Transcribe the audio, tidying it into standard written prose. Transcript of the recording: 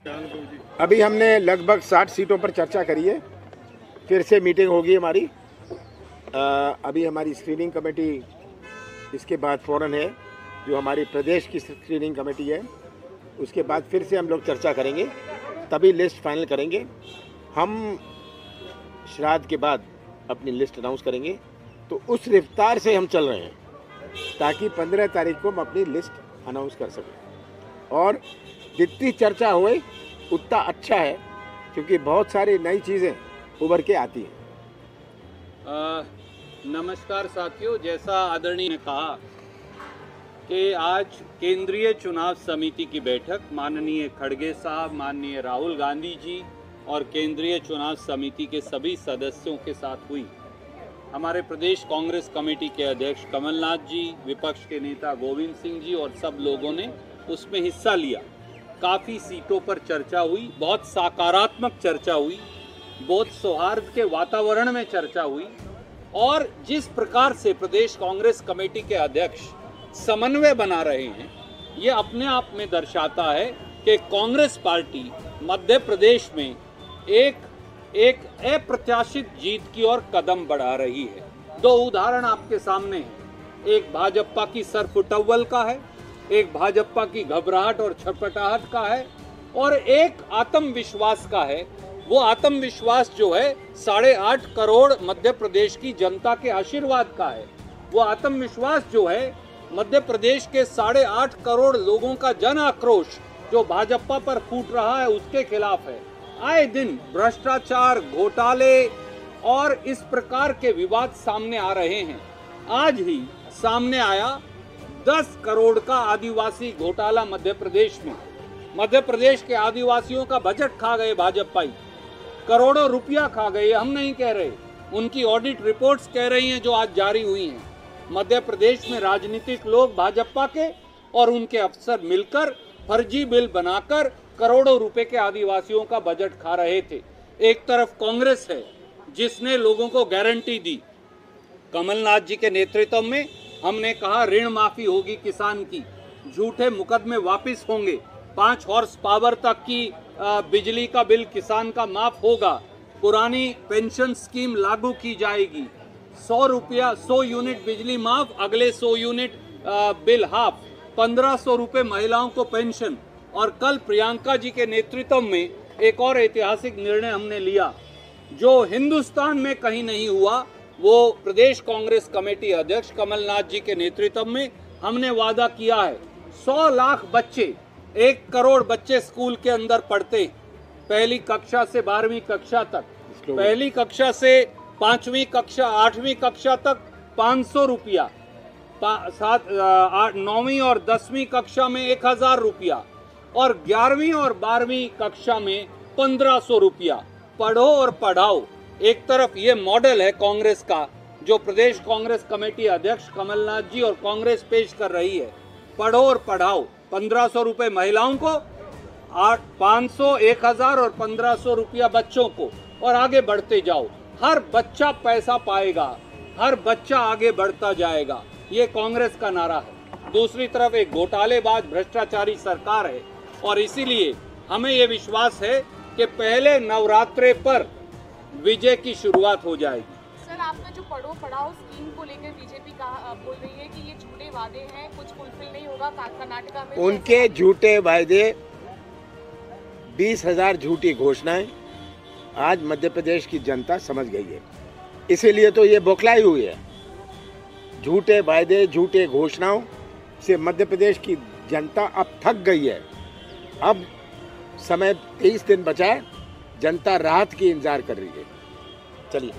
अभी हमने लगभग 60 सीटों पर चर्चा करी है। फिर से मीटिंग होगी हमारी। अभी हमारी स्क्रीनिंग कमेटी इसके बाद फ़ौरन है, जो हमारी प्रदेश की स्क्रीनिंग कमेटी है। उसके बाद फिर से हम लोग चर्चा करेंगे, तभी लिस्ट फाइनल करेंगे। हम श्राद्ध के बाद अपनी लिस्ट अनाउंस करेंगे। तो उस रफ्तार से हम चल रहे हैं ताकि 15 तारीख को हम अपनी लिस्ट अनाउंस कर सकें। और जितनी चर्चा हुए उतना अच्छा है, क्योंकि बहुत सारी नई चीज़ें उभर के आती हैं। नमस्कार साथियों, जैसा आदरणीय ने कहा कि आज केंद्रीय चुनाव समिति की बैठक माननीय खड़गे साहब, माननीय राहुल गांधी जी और केंद्रीय चुनाव समिति के सभी सदस्यों के साथ हुई। हमारे प्रदेश कांग्रेस कमेटी के अध्यक्ष कमलनाथ जी, विपक्ष के नेता गोविंद सिंह जी और सब लोगों ने उसमें हिस्सा लिया। काफ़ी सीटों पर चर्चा हुई, बहुत सकारात्मक चर्चा हुई, बहुत सौहार्द के वातावरण में चर्चा हुई। और जिस प्रकार से प्रदेश कांग्रेस कमेटी के अध्यक्ष समन्वय बना रहे हैं, ये अपने आप में दर्शाता है कि कांग्रेस पार्टी मध्य प्रदेश में एक अप्रत्याशित जीत की ओर कदम बढ़ा रही है। दो उदाहरण आपके सामने हैं। एक भाजपा की सरफुटव्वल का है, एक भाजपा की घबराहट और छटपटाहट का है, और एक आत्मविश्वास का है। वो आत्मविश्वास जो है 8.5 करोड़ मध्य प्रदेश की जनता के आशीर्वाद का है। वो आत्मविश्वास जो है मध्य प्रदेश के 8.5 करोड़ लोगों का जन आक्रोश जो भाजपा पर फूट रहा है उसके खिलाफ है। आए दिन भ्रष्टाचार, घोटाले और इस प्रकार के विवाद सामने आ रहे हैं। आज ही सामने आया 10 करोड़ का आदिवासी घोटाला मध्य प्रदेश में। मध्य प्रदेश के आदिवासियों का बजट खा गए भाजपाई, करोड़ों रुपया खा गए। हम नहीं कह रहे, उनकी ऑडिट रिपोर्ट्स कह रही हैं जो आज जारी हुई हैं। मध्य प्रदेश में राजनीतिक लोग भाजपा के और उनके अफसर मिलकर फर्जी बिल बनाकर करोड़ों रुपए के आदिवासियों का बजट खा रहे थे। एक तरफ कांग्रेस है जिसने लोगों को गारंटी दी। कमलनाथ जी के नेतृत्व में हमने कहा ऋण माफी होगी किसान की, झूठे मुकदमे वापस होंगे, 5 हॉर्स पावर तक की बिजली का बिल किसान का माफ होगा, पुरानी पेंशन स्कीम लागू की जाएगी, 100 यूनिट बिजली माफ, अगले 100 यूनिट बिल हाफ, 1500 रुपए महिलाओं को पेंशन। और कल प्रियंका जी के नेतृत्व में एक और ऐतिहासिक निर्णय हमने लिया जो हिंदुस्तान में कहीं नहीं हुआ। वो प्रदेश कांग्रेस कमेटी अध्यक्ष कमलनाथ जी के नेतृत्व में हमने वादा किया है। 100 लाख बच्चे, 1 करोड़ बच्चे स्कूल के अंदर पढ़ते, पहली कक्षा से 12वीं कक्षा तक, पहली कक्षा से 5वीं कक्षा 8वीं कक्षा तक 500 रुपया, 9वीं और 10वीं कक्षा में 1000 रुपया, और 11वीं और 12वीं कक्षा में 1500 रुपया। पढ़ो और पढ़ाओ। एक तरफ ये मॉडल है कांग्रेस का जो प्रदेश कांग्रेस कमेटी अध्यक्ष कमलनाथ जी और कांग्रेस पेश कर रही है। पढ़ो और पढ़ाओ, 1500 रुपए महिलाओं को, 500, 1000 और 1500 रुपया बच्चों को, और आगे बढ़ते जाओ। हर बच्चा पैसा पाएगा, हर बच्चा आगे बढ़ता जाएगा। ये कांग्रेस का नारा है। दूसरी तरफ एक घोटालेबाज भ्रष्टाचारी सरकार है, और इसीलिए हमें ये विश्वास है कि पहले नवरात्रे पर विजय की शुरुआत हो जाएगी। सर, आपने जो पढ़ो पढ़ाओ स्कीम को लेकर बीजेपी बोल रही है कि ये झूठे वादे हैं, कुछ फुलफिल नहीं होगा। कर्नाटका में उनके झूठे वायदे, 20,000 झूठी घोषणाएं आज मध्य प्रदेश की जनता समझ गई है। इसीलिए तो ये बौखलाई हुई है। झूठे वायदे, झूठे घोषणाओं से मध्य प्रदेश की जनता अब थक गई है। अब समय 23 दिन बचा है, जनता राहत की इंतजार कर रही है। चलिए।